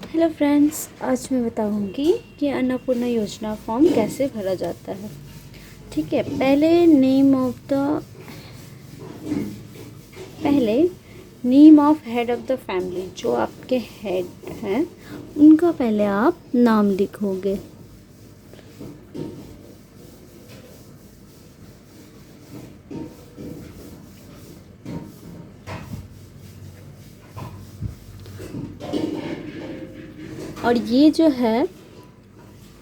Hello friends, आज मैं बताऊंगी कि अन्नपूर्णा योजना फॉर्म कैसे भरा जाता है। ठीक है, पहले name of head of the family, जो आपके हेड हैं उनका पहले आप नाम लिखोगे। और ये जो है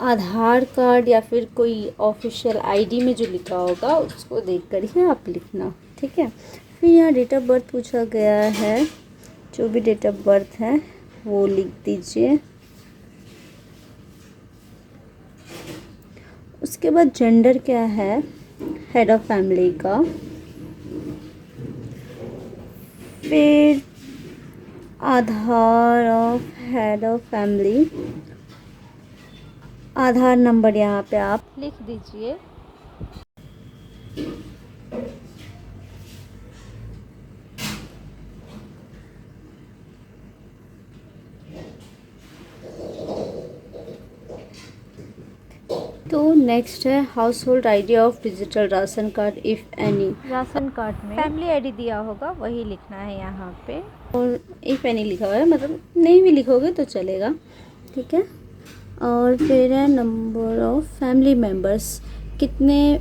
आधार कार्ड या फिर कोई ऑफिशियल आईडी में जो लिखा होगा उसको देखकर ही आप लिखना। ठीक है, फिर यहाँ डेट ऑफ बर्थ पूछा गया है, जो भी डेट ऑफ बर्थ है वो लिख दीजिए। उसके बाद जेंडर क्या है हेड ऑफ फैमिली का, फिर Aadhaar of head of family, Aadhaar number यहाँ पे आप लिख दीजिए। तो नेक्स्ट है household ID of digital ration card if any. Ration card में फैमिली आईडी दिया होगा वही लिखना है यहाँ पे, और इफ़ एनी लिखा हुआ है, मतलब नहीं भी लिखोगे तो चलेगा। ठीक है, और फिर है नंबर ऑफ फैमिली मेम्बर्स, कितने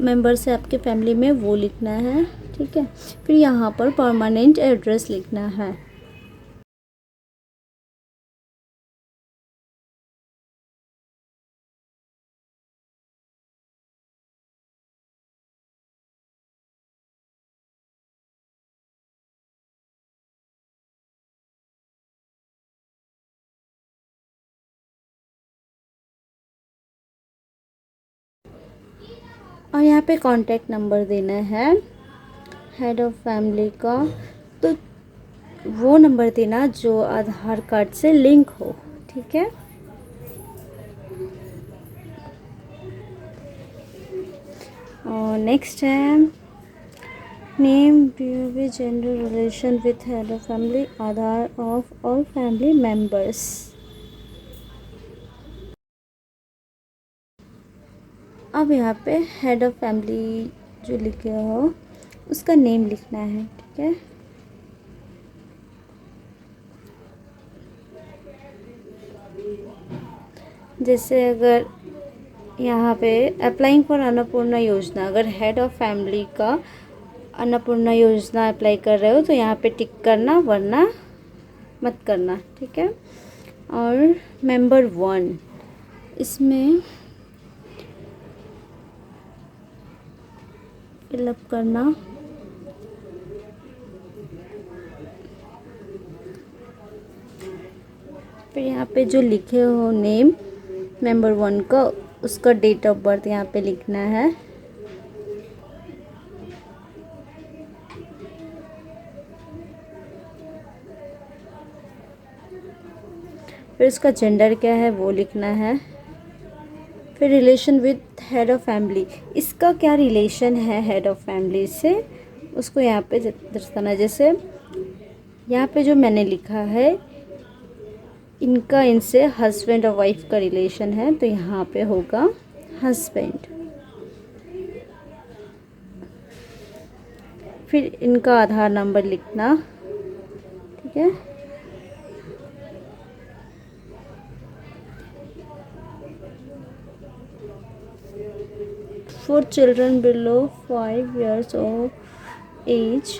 मेंबर्स है आपके फैमिली में वो लिखना है। ठीक है, फिर यहाँ पर परमानेंट एड्रेस लिखना है। और यहाँ पे कॉन्टैक्ट नंबर देना है हेड ऑफ फैमिली का, तो वो नंबर देना जो आधार कार्ड से लिंक हो। ठीक है, और नेक्स्ट है name due gender relation with head of family, Aadhaar of all family members. अब यहाँ पे हेड ऑफ फैमिली जो लिखे हो उसका नेम लिखना है। ठीक है, जैसे अगर यहाँ पे अप्लाइंग फॉर अन्नपूर्णा योजना, अगर हेड ऑफ फैमिली का अन्नपूर्णा योजना अप्लाई कर रहे हो तो यहाँ पे टिक करना, वरना मत करना। ठीक है, और मेंबर 1 इसमें फिलअप करना। फिर यहाँ पे जो लिखे हो नेम मेंबर 1 का, उसका डेट ऑफ बर्थ यहाँ पे लिखना है। फिर उसका जेंडर क्या है वो लिखना है। फिर relation with head of family, इसका क्या रिलेशन है हेड ऑफ फैमिली से, उसको यहाँ पे दर्शाना। जैसे यहाँ पे जो मैंने लिखा है इनका इनसे हस्बैंड और वाइफ का रिलेशन है, तो यहाँ पे होगा हस्बैंड। फिर इनका आधार नंबर लिखना। ठीक है, for children below 5 years of age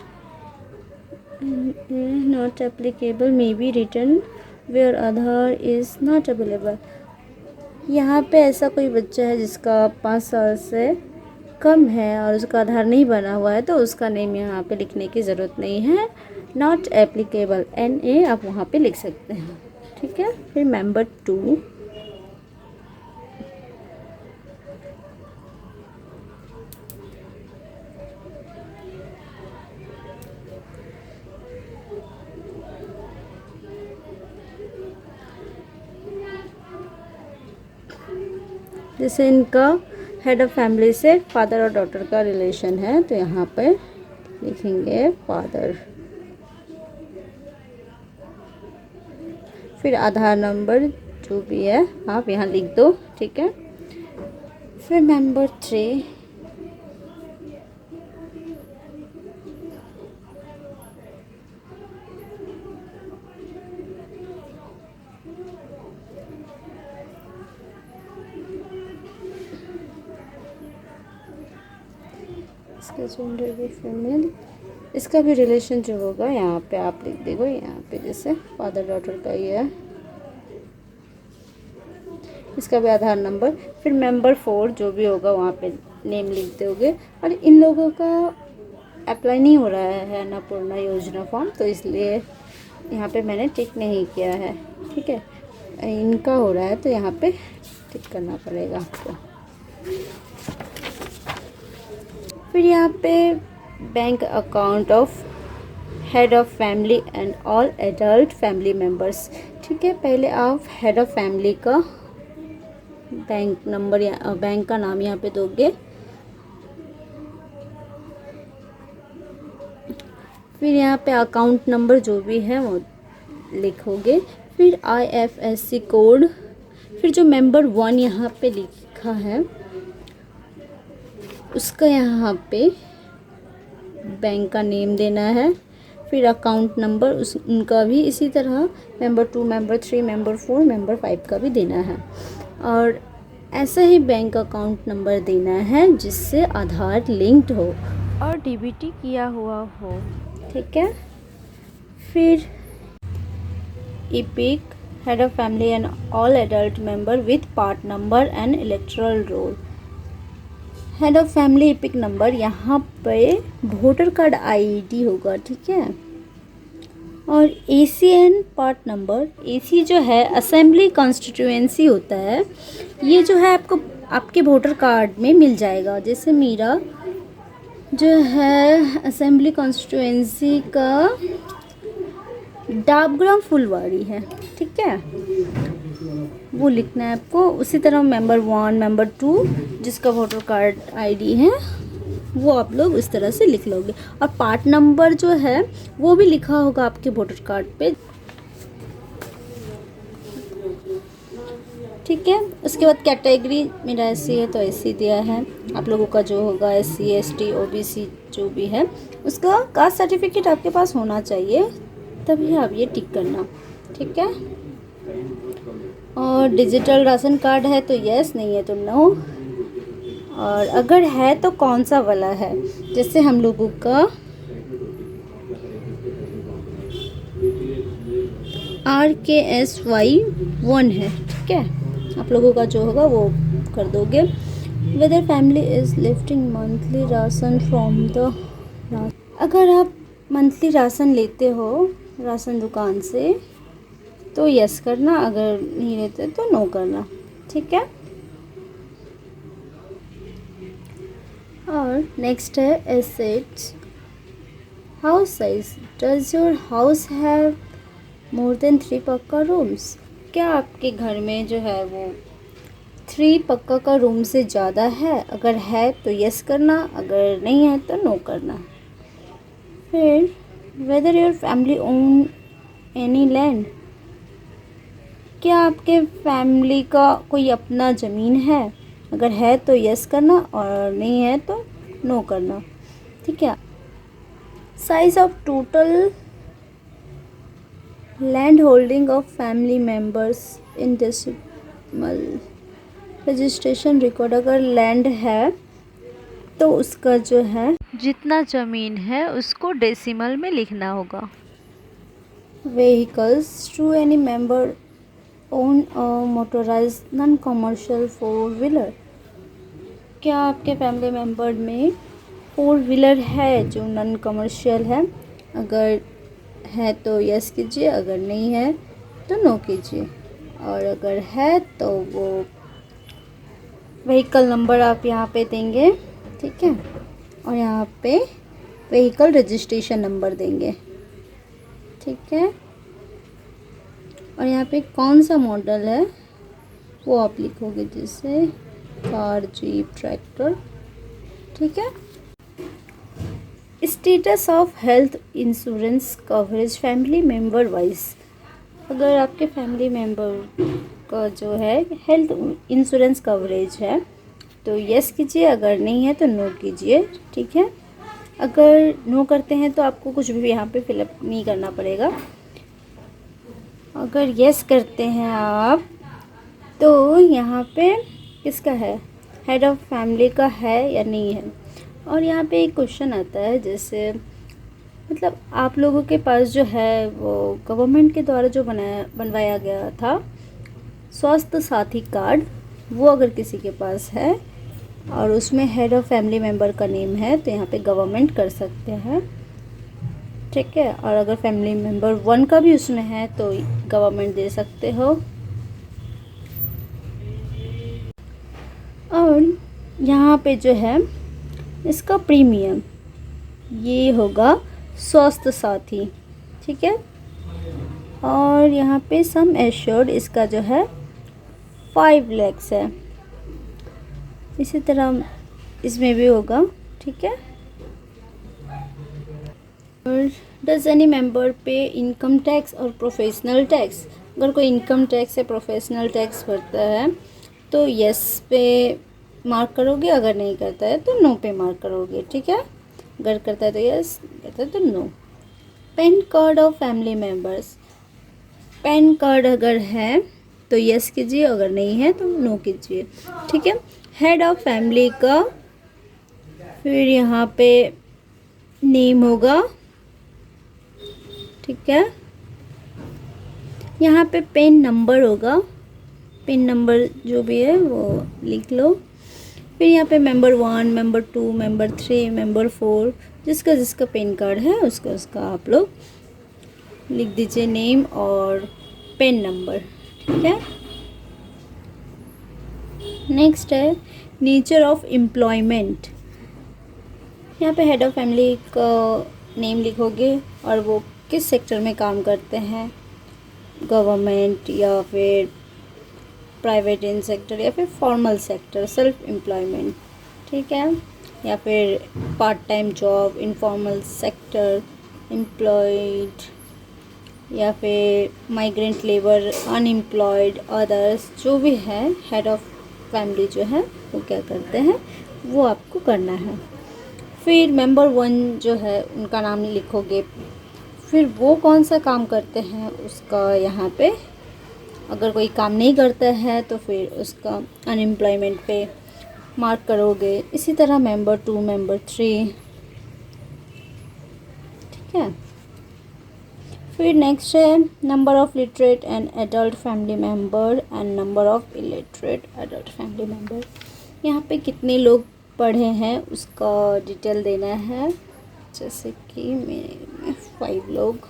not applicable may be written where Aadhaar is not available। यहाँ पे ऐसा कोई बच्चा है जिसका 5 साल से कम है और उसका आधार नहीं बना हुआ है, तो उसका नेम यहाँ पे लिखने की ज़रूरत नहीं है, नॉट एप्लीकेबल, NA आप वहाँ पे लिख सकते हैं। ठीक है, फिर मेंबर 2, जैसे इनका हेड ऑफ फैमिली से फादर और डॉटर का रिलेशन है, तो यहाँ पे लिखेंगे फादर। फिर आधार नंबर जो भी है आप यहाँ लिख दो, ठीक है। फिर नंबर 3, इसका जेंडर भी फीमेल, इसका भी रिलेशन जो होगा यहाँ पे आप लिख देगो, यहाँ पे जैसे फादर डॉटर का ये है, इसका भी आधार नंबर। फिर मेंबर 4 जो भी होगा वहाँ पे नेम लिख दोगे। और इन लोगों का अप्लाई नहीं हो रहा है अन्नपूर्णा योजना फॉर्म, तो इसलिए यहाँ पे मैंने टिक नहीं किया है, ठीक है। इनका हो रहा है तो यहाँ पे टिक करना पड़ेगा आपको। फिर यहाँ पे bank account of head of family and all adult family members, ठीक है। पहले आप हेड ऑफ फैमिली का बैंक नंबर या बैंक का नाम यहाँ पे दोगे। फिर यहाँ पे अकाउंट नंबर जो भी है वो लिखोगे। फिर IFSC कोड। फिर जो मेंबर 1 यहाँ पे लिखा है उसका यहाँ पे बैंक का नेम देना है। फिर अकाउंट नंबर उनका भी इसी तरह मेंबर 2, मेंबर 3, मेंबर 4, मेंबर 5 का भी देना है। और ऐसा ही बैंक अकाउंट नंबर देना है जिससे आधार लिंक्ड हो और DBT किया हुआ हो, ठीक है। फिर EPIC head of family and all adult member with part number and electoral roll. Head of family EPIC number यहाँ पे वोटर कार्ड ID होगा, ठीक है। और ACN पार्ट नंबर, AC जो है असेंबली कॉन्स्टिट्यूएंसी होता है, ये जो है आपको आपके वोटर कार्ड में मिल जाएगा। जैसे मेरा जो है असेंबली कॉन्स्टिट्यूएंसी का डाबग्राम फुलवाड़ी है, ठीक है, वो लिखना है आपको। उसी तरह मेंबर 1, मेंबर 2 जिसका वोटर कार्ड ID है वो आप लोग इस तरह से लिख लोगे। और पार्ट नंबर जो है वो भी लिखा होगा आपके वोटर कार्ड पे, ठीक है। उसके बाद कैटेगरी मेरा SC है तो SC दिया है। आप लोगों का जो होगा SC ST OBC जो भी है उसका कास्ट सर्टिफिकेट आपके पास होना चाहिए, तभी आप ये टिक करना, ठीक है। और डिजिटल राशन कार्ड है तो यस, नहीं है तो नो। और अगर है तो कौन सा वाला है, जैसे हम लोगों का RKSY 1 है, ठीक है। आप लोगों का जो होगा वो कर दोगे। Whether family is lifting monthly ration from the, अगर आप मंथली राशन लेते हो राशन दुकान से तो यस करना, अगर नहीं लेते तो नो करना, ठीक है। और नेक्स्ट है assets. House size, does your house have more than 3 पक्का रूम्स, क्या आपके घर में जो है वो 3 पक्का का रूम से ज़्यादा है, अगर है तो यस करना, अगर नहीं है तो नो करना। फिर whether your family own any land, क्या आपके फैमिली का कोई अपना ज़मीन है, अगर है तो यस करना और नहीं है तो नो करना, ठीक है। Size of total land holding of family members in decimal, registration record, अगर लैंड है तो उसका जो है जितना ज़मीन है उसको डेसिमल में लिखना होगा। Vehicles, do any member own a motorised non commercial 4 wheeler, क्या आपके फैमिली मेंबर में 4 व्हीलर है जो नॉन कमर्शियल है, अगर है तो यस कीजिए, अगर नहीं है तो नो कीजिए। और अगर है तो वो व्हीकल नंबर आप यहाँ पे देंगे, ठीक है। और यहाँ पे व्हीकल रजिस्ट्रेशन नंबर देंगे, ठीक है। और यहाँ पे कौन सा मॉडल है वो आप लिखोगे, जैसे कार, जीप, ट्रैक्टर, ठीक है। Status of health insurance coverage family member wise, अगर आपके फैमिली मेम्बर का जो है हेल्थ इंश्योरेंस कवरेज है तो यस कीजिए, अगर नहीं है तो नो कीजिए। ठीक है, अगर नो करते हैं तो आपको कुछ भी यहाँ पे फिलअप नहीं करना पड़ेगा। अगर यस करते हैं आप तो यहाँ पे किसका है, हेड ऑफ फैमिली का है या नहीं है। और यहाँ पे एक क्वेश्चन आता है, जैसे मतलब आप लोगों के पास जो है वो गवर्नमेंट के द्वारा जो बनवाया गया था स्वास्थ्य साथी कार्ड, वो अगर किसी के पास है और उसमें हेड ऑफ फैमिली मेम्बर का नेम है तो यहाँ पे गवर्नमेंट कर सकते हैं। ठीक है, और अगर फैमिली मेम्बर 1 का भी उसमें है तो गवर्नमेंट दे सकते हो। और यहाँ पे जो है इसका प्रीमियम ये होगा स्वास्थ्य साथी। ठीक है, और यहाँ पे सम एश्योर्ड इसका जो है 5 लाख है। इसी तरह इसमें भी होगा। ठीक है, और डज एनी मेंबर पे इनकम टैक्स और प्रोफेशनल टैक्स। अगर कोई इनकम टैक्स या प्रोफेशनल टैक्स भरता है तो यस पे मार्क करोगे, अगर नहीं करता है तो नो पे मार्क करोगे। ठीक है, अगर करता है तो यस, करता है तो no. PAN card of family members, PAN card अगर है तो यस कीजिए, अगर नहीं है तो नो कीजिए। ठीक है, हेड ऑफ फैमिली का फिर यहाँ पे नेम होगा। ठीक है, यहाँ पे पेन नंबर होगा, पेन नंबर जो भी है वो लिख लो। फिर यहाँ पे मेंबर 1, मेंबर 2, मेंबर 3, मेंबर 4, जिसका जिसका पेन कार्ड है उसका उसका आप लोग लिख दीजिए नेम और पेन नंबर। ठीक है, नेक्स्ट है नेचर ऑफ एम्प्लॉयमेंट। यहाँ पे हेड ऑफ फैमिली का नेम लिखोगे और वो किस सेक्टर में काम करते हैं, गवर्नमेंट या फिर प्राइवेट इन सेक्टर या फिर फॉर्मल सेक्टर, सेल्फ एम्प्लॉयमेंट। ठीक है, या फिर part time job, informal sector, employed, या फिर माइग्रेंट लेबर, अनएम्प्लॉयड, अदर्स, जो भी है हेड ऑफ फैमिली जो है वो क्या करते हैं वो आपको करना है। फिर मेंबर 1 जो है उनका नाम लिखोगे, फिर वो कौन सा काम करते हैं उसका यहाँ पे, अगर कोई काम नहीं करता है तो फिर उसका अनएम्प्लॉयमेंट पे मार्क करोगे। इसी तरह मेंबर 2, मेंबर 3। ठीक है, फिर नेक्स्ट है number of literate and adult family member and number of illiterate adult family member. यहाँ पे कितने लोग पढ़े हैं उसका डिटेल देना है, जैसे कि मेरे में 5 लोग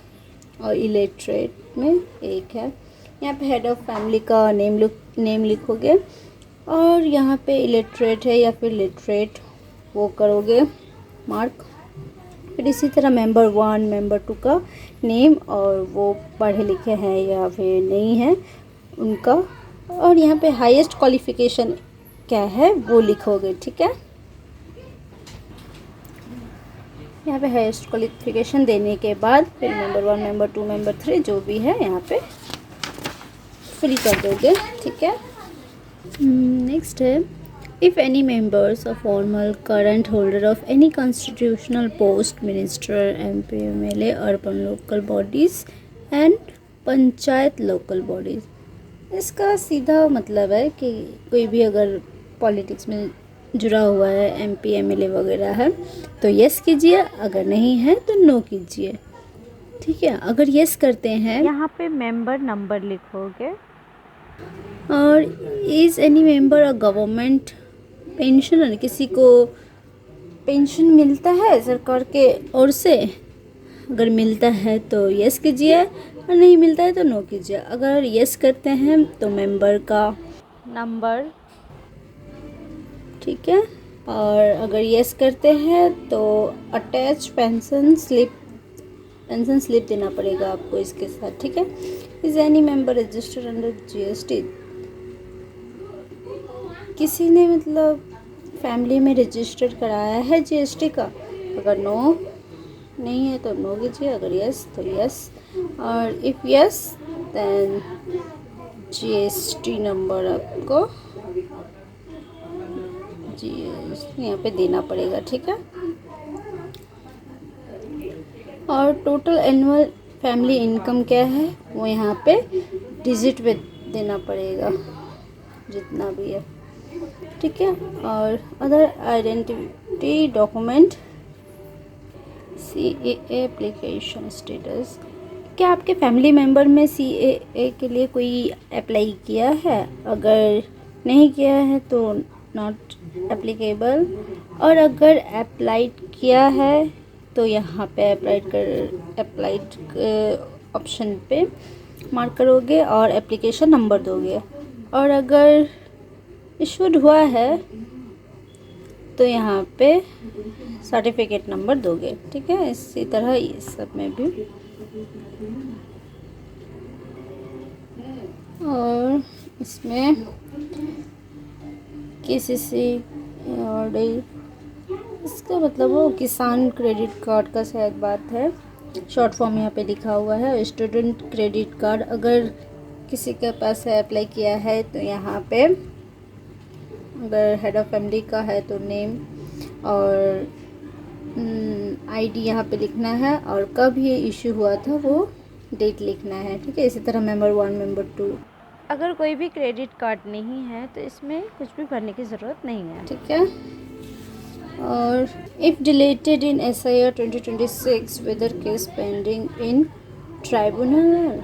और इलिटरेट में 1 है। यहाँ पे हेड ऑफ फैमिली का नेम लिखोगे और यहाँ पे इलिटरेट है या फिर लिटरेट वो करोगे मार्क। फिर इसी तरह मेंबर 1, मेंबर 2 का नेम और वो पढ़े लिखे हैं या फिर नहीं है उनका, और यहाँ पे हाईएस्ट क्वालिफ़िकेशन क्या है वो लिखोगे। ठीक है, यहाँ पे हाईएस्ट क्वालिफ़िकेशन देने के बाद फिर मेंबर 1, मेंबर 2, मेंबर 3 जो भी है यहाँ पे फिल कर दोगे। ठीक है, नेक्स्ट है if any members of formal current holder of any constitutional post, minister, MP, MLA, urban local bodies and panchayat local bodies. इसका सीधा मतलब है कि कोई भी अगर पॉलिटिक्स में जुड़ा हुआ है, MP, MLA वगैरह है तो यस कीजिए, अगर नहीं है तो नो कीजिए। ठीक है, अगर यस करते हैं यहाँ पे मेंबर नंबर लिखोगे और is any member a government pensioner, किसी को पेंशन मिलता है सरकार के ओर से, अगर मिलता है तो यस कीजिए और नहीं मिलता है तो नो कीजिए। अगर यस करते हैं तो मेंबर का नंबर, ठीक है, और अगर यस करते हैं तो अटैच पेंशन स्लिप देना पड़ेगा आपको इसके साथ। ठीक है, is any member registered under GST, किसी ने मतलब फैमिली में रजिस्टर कराया है GST का, अगर नहीं है तो नो कीजिए, अगर यस तो यस, और if yes then GST number आपको यहाँ पे देना पड़ेगा, ठीक है। और टोटल एनुअल फैमिली इनकम क्या है वो यहाँ पे डिजिट में देना पड़ेगा, जितना भी है, ठीक है। और other identity document, CAA application status, क्या आपके फैमिली मेम्बर में CAA के लिए कोई अप्लाई किया है? अगर नहीं किया है तो नॉट एप्लीकेबल, और अगर अप्लाइड किया है तो यहाँ पे अप्लाइड ऑप्शन पे मार्क करोगे और एप्लीकेशन नंबर दोगे। और अगर इशूड हुआ है तो यहाँ पे सर्टिफिकेट नंबर दोगे, ठीक है। इसी तरह इस सब में भी। और इसमें KCC और इसका मतलब वो किसान क्रेडिट कार्ड का शायद बात है, शॉर्ट फॉर्म यहाँ पे लिखा हुआ है। स्टूडेंट क्रेडिट कार्ड अगर किसी के पास है, अप्लाई किया है, तो यहाँ पे अगर हेड ऑफ फैमिली का है तो नेम और ID यहाँ पे लिखना है, और कब ये इशू हुआ था वो डेट लिखना है, ठीक है। इसी तरह मेंबर 1 मेंबर 2। अगर कोई भी क्रेडिट कार्ड नहीं है तो इसमें कुछ भी भरने की ज़रूरत नहीं है, ठीक है। और if deleted in SIR 2026 whether case pending in tribunal,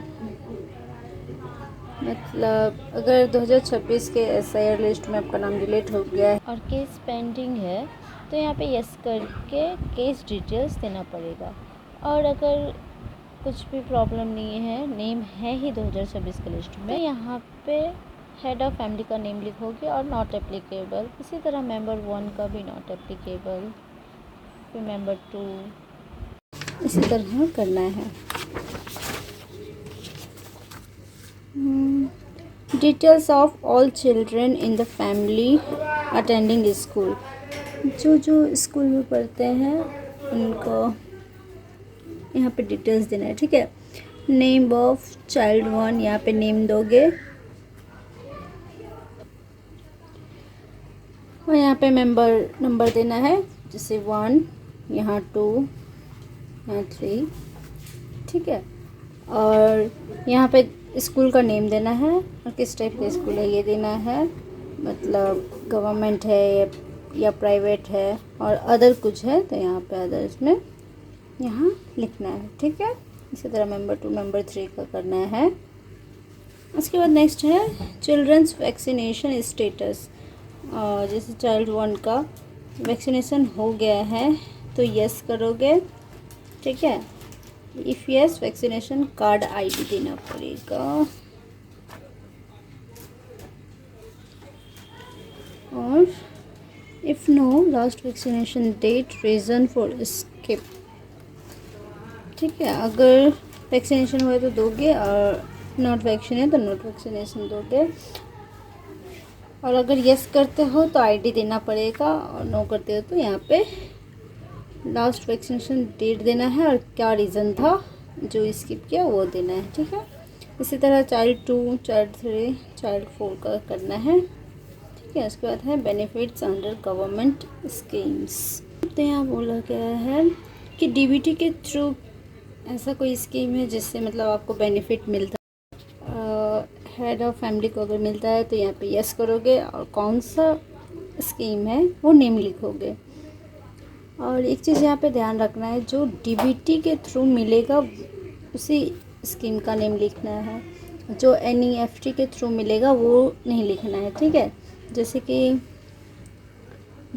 मतलब अगर 2026 के SIR लिस्ट में आपका नाम डिलीट हो गया है और केस पेंडिंग है तो यहाँ पे यस करके केस डिटेल्स देना पड़ेगा। और अगर कुछ भी प्रॉब्लम नहीं है, नेम है ही 2026 के लिस्ट में, यहाँ पे हेड ऑफ फैमिली का नेम लिखोगे और नॉट एप्लीकेबल। इसी तरह मेंबर 1 का भी नॉट एप्लीकेबल, फिर मेंबर 2, इसी तरह करना है। Details of all children in the family attending school, जो स्कूल में पढ़ते हैं उनको यहाँ पे डिटेल्स देना है, ठीक है। नेम ऑफ चाइल्ड 1, यहाँ पे नेम दोगे, और यहाँ पे मेंबर नंबर देना है, जैसे 1, यहाँ 2, यहाँ 3, ठीक है। और यहाँ पे स्कूल का नेम देना है और किस टाइप का स्कूल है ये देना है, मतलब गवर्नमेंट है या प्राइवेट है, और अदर कुछ है तो यहाँ पे अदर्स में यहाँ लिखना है, ठीक है। इसी तरह मेंबर 2 मेंबर 3 का करना है। उसके बाद नेक्स्ट है चिल्ड्रंस वैक्सीनेशन स्टेटस, जैसे चाइल्ड 1 का वैक्सीनेशन हो गया है तो यस करोगे, ठीक है। If yes vaccination card ID देना पड़ेगा। और if no last vaccination date, reason for skip, ठीक है। अगर वैक्सीनेशन हुआ तो दोगे, और नॉट वैक्सीन है तो नॉट वैक्सीनेशन दोगे। और अगर यस करते हो तो ID देना पड़ेगा, और नो करते हो तो यहाँ पे लास्ट वैक्सीनेशन डेट देना है और क्या रीज़न था जो स्किप किया वो देना है, ठीक है। इसी तरह चाइल्ड 2, चाइल्ड 3, चाइल्ड 4 का करना है, ठीक है। उसके बाद है बेनिफिट्स अंडर गवर्नमेंट स्कीम्स, तो यहाँ बोला गया है कि DBT के थ्रू ऐसा कोई स्कीम है जिससे मतलब आपको बेनिफिट मिलता है, हेड ऑफ फैमिली को अगर मिलता है तो यहाँ पे यस करोगे, और कौन सा स्कीम है वो नेम लिखोगे। और एक चीज़ यहाँ पे ध्यान रखना है, जो DBT के थ्रू मिलेगा उसी स्कीम का नेम लिखना है, जो NEFT के थ्रू मिलेगा वो नहीं लिखना है, ठीक है। जैसे कि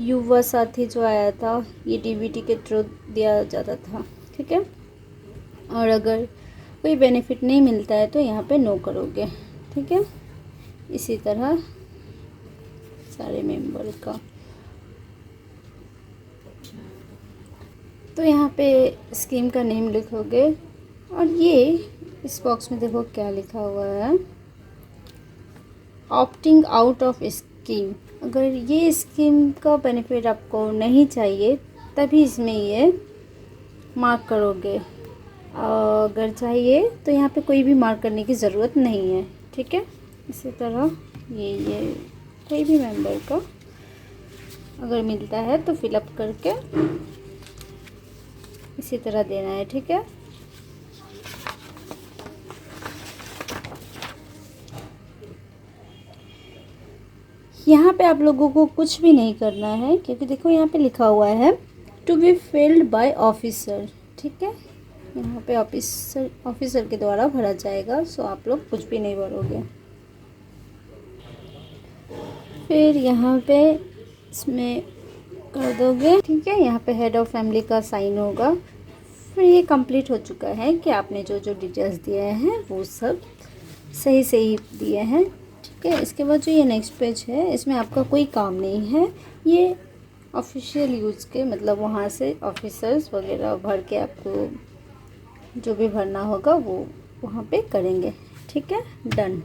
युवा साथी जो आया था ये DBT के थ्रू दिया जाता था, ठीक है। और अगर कोई बेनिफिट नहीं मिलता है तो यहाँ पे नो करोगे, ठीक है। इसी तरह सारे मेंबर का। तो यहाँ पे स्कीम का नेम लिखोगे, और ये इस बॉक्स में देखो क्या लिखा हुआ है, ऑप्टिंग आउट ऑफ स्कीम। अगर ये स्कीम का बेनिफिट आपको नहीं चाहिए तभी इसमें ये मार्क करोगे, अगर चाहिए तो यहाँ पे कोई भी मार्क करने की ज़रूरत नहीं है, ठीक है। इसी तरह ये कोई भी मेंबर का अगर मिलता है तो फिलअप करके इसी तरह देना है, ठीक है। यहाँ पे आप लोगों को कुछ भी नहीं करना है, क्योंकि देखो यहाँ पे लिखा हुआ है to be filled by officer, ठीक है। यहाँ पे ऑफिसर के द्वारा भरा जाएगा, सो आप लोग कुछ भी नहीं भरोगे। फिर यहाँ पे इसमें कर दोगे, ठीक है। यहाँ पे हेड ऑफ फैमिली का साइन होगा। फिर ये कंप्लीट हो चुका है कि आपने जो जो डिटेल्स दिए हैं वो सब सही सही दिए हैं, ठीक है। इसके बाद जो ये नेक्स्ट पेज है, इसमें आपका कोई काम नहीं है, ये ऑफिशियल यूज़ के मतलब वहाँ से ऑफिसर्स वगैरह भर के आपको जो भी भरना होगा वो वहाँ पे करेंगे, ठीक है। डन।